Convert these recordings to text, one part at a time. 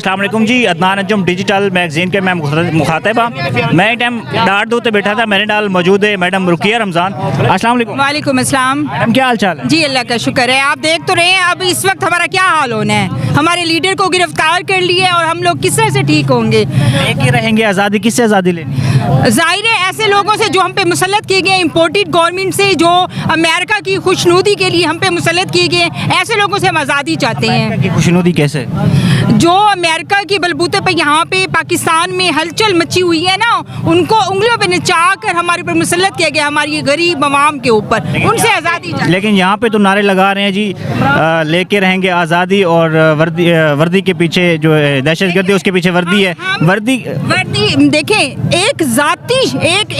अस्सलाम वालेकुम जी, Adnan Anjum digital magazine के मैं मुखातिब हूँ। मैं टाइम डार दूते बैठा था, मेरे नाल मौजूद है मैडम रुकिया रमज़ान। अस्सलाम वालेकुम। वालेकुम अस्सलाम। मैडम क्या हाल चाल है? जी अल्लाह का शुक्र है। आप देख तो रहे हैं अब इस वक्त हमारा क्या हाल होना है। हमारे लीडर को गिरफ्तार कर लिया और हम लोग किस तरह से ठीक होंगे? एक ही रहेंगे, आज़ादी किससे आज़ादी लेनी? जाहिर है ऐसे लोगों से जो हम पे मुसल्लत किए गए, इम्पोर्टेड गवर्नमेंट से जो अमेरिका की खुशनुदी के लिए हम पे मुसल्लत किए गए, ऐसे लोगों से हम आज़ादी चाहते हैं। की खुशनुदी कैसे? जो अमेरिका के बलबूते पे यहाँ पे पाकिस्तान में हलचल मची हुई है ना, उनको उंगलियों पे नचा कर हमारे ऊपर मुसल्लत किया गया, हमारी गरीब अवाम के ऊपर, उनसे आज़ादी चाहते हैं। लेकिन यहाँ पे तो नारे लगा रहे हैं जी, लेके रहेंगे आज़ादी और वर्दी के पीछे जो दहशतगर्दी उसके पीछे वर्दी है। वर्दी देखें, एक जाती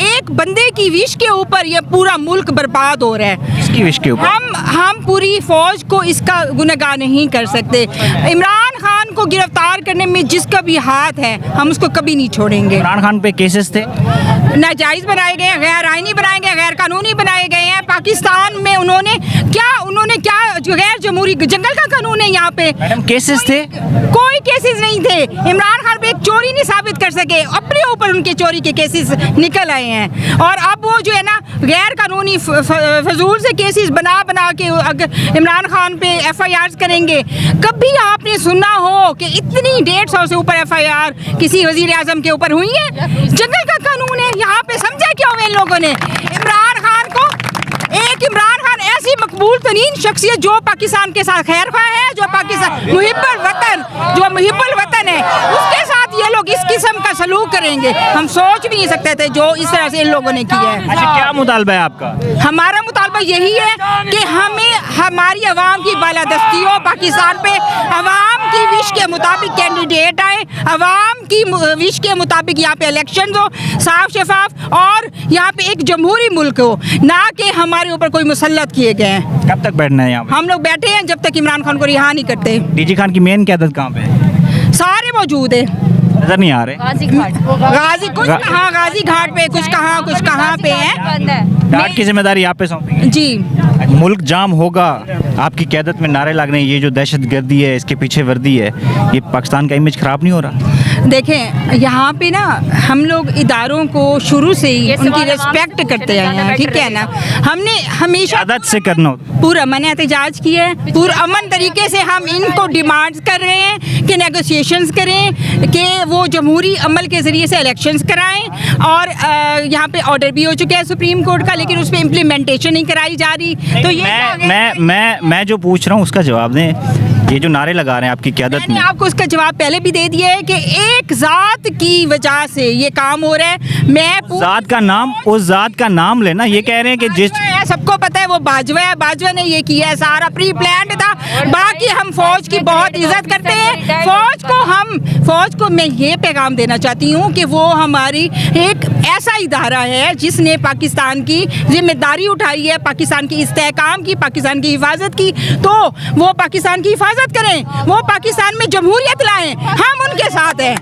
एक बंदे की विश के ऊपर ये पूरा मुल्क बर्बाद हो रहा है। इसकी विश के ऊपर हम पूरी फौज को इसका गुनहगार नहीं कर सकते। इमरान खान को गिरफ्तार करने में जिसका भी हाथ है हम उसको कभी नहीं छोड़ेंगे। इमरान खान पे केसेस थे, नाजायज बनाए गए हैं, गैर आईनी बनाए गए, गैर कानूनी बनाए गए हैं। पाकिस्तान में उन्होंने क्या गैर जमहूरी जंगल का कानून है यहाँ पे। केसेस थे, कोई केसेस नहीं थे। इमरान खान पे एक चोरी नहीं साबित कर सके, अपने ऊपर उनके चोरी के केसेस निकल आए हैं। और अब वो जो है ना गैर कानूनी फजूल से केसेस बना के अगर इमरान खान पे FIRs करेंगे। कभी आपने सुना हो कि इतनी 150 से ऊपर FIR किसी वजीर आजम के ऊपर हुई है? जंगल का कानून है यहाँ पे। समझा क्या हुआ इन लोगों ने? इमरान खान ऐसी मकबूल तरीन शख्सियत जो पाकिस्तान के साथ खैर खा है, जो पाकिस्तान मुहिब्बुल वतन है, उसके साथ ये लोग इस किस्म का सलूक करेंगे, हम सोच भी नहीं सकते थे जो इस तरह से इन लोगों ने किया है। अच्छा, क्या मुतालबा है आपका? हमारा मुतालबा यही है कि हमें हमारी अवाम की बालादस्ती हो पाकिस्तान पे, अवाम की विश के मुताबिक कैंडिडेट आए, अवाम की विश के मुताबिक यहाँ पे इलेक्शन हो साफ शफाफ, और यहाँ पे एक जमहूरी मुल्क हो, ना कि हमारे ऊपर कोई मुसल्लत किए गए हैं। कब तक बैठना है यहाँ पे? हम लोग बैठे हैं जब तक इमरान खान को रिहा नहीं करते। डीजी खान की मेन क़यादत कहाँ पे है? सारे मौजूद है, नजर नहीं आ रहे। गाजी घाट पे, कुछ कहाँ पे है। घाट की जिम्मेदारी आप पे सौंपी है जी। मुल्क जाम होगा, आपकी क़यादत में नारे लग रहे हैं, ये जो दहशतगर्दी है इसके पीछे वर्दी है, ये पाकिस्तान का इमेज ख़राब नहीं हो रहा? देखें, यहाँ पे ना हम लोग इदारों को शुरू से ही उनकी रिस्पेक्ट करते आए हैं, ठीक है ना। हमने हमेशा आदत से करना होता। पूरा अमन एहतजाज किया है, पूरा अमन तरीके से हम इनको डिमांड्स कर रहे हैं कि नेगोशिएशंस करें, कि वो जमहूरी अमल के ज़रिए से इलेक्शंस कराएं। और यहाँ पे ऑर्डर भी हो चुका है सुप्रीम कोर्ट का, लेकिन उस पर इम्प्लीमेंटेशन नहीं कराई जा रही। तो ये मैं जो पूछ रहा हूँ उसका जवाब दें। ये जो नारे लगा रहे हैं आपकी क़यादत में, आपको उसका जवाब पहले भी दे दिया है कि एक जात की वजह से ये काम हो रहा है। मैं उस जात का नाम लेना, ये कह रहे हैं कि जिस सबको पता है वो बाजवा है, बाजवा ने ये किया है, सारा प्री प्लान्ड था। बाकी हम फौज की बहुत इज्जत करते हैं। फौज को मैं ये पैगाम देना चाहती हूँ कि वो हमारी एक ऐसा इदारा है जिसने पाकिस्तान की जिम्मेदारी उठाई है, पाकिस्तान की इस्तेहकाम की, पाकिस्तान की हिफाजत की। तो वो पाकिस्तान की हिफाजत करें, वो पाकिस्तान में जमहूरियत लाएं, हम उनके साथ हैं।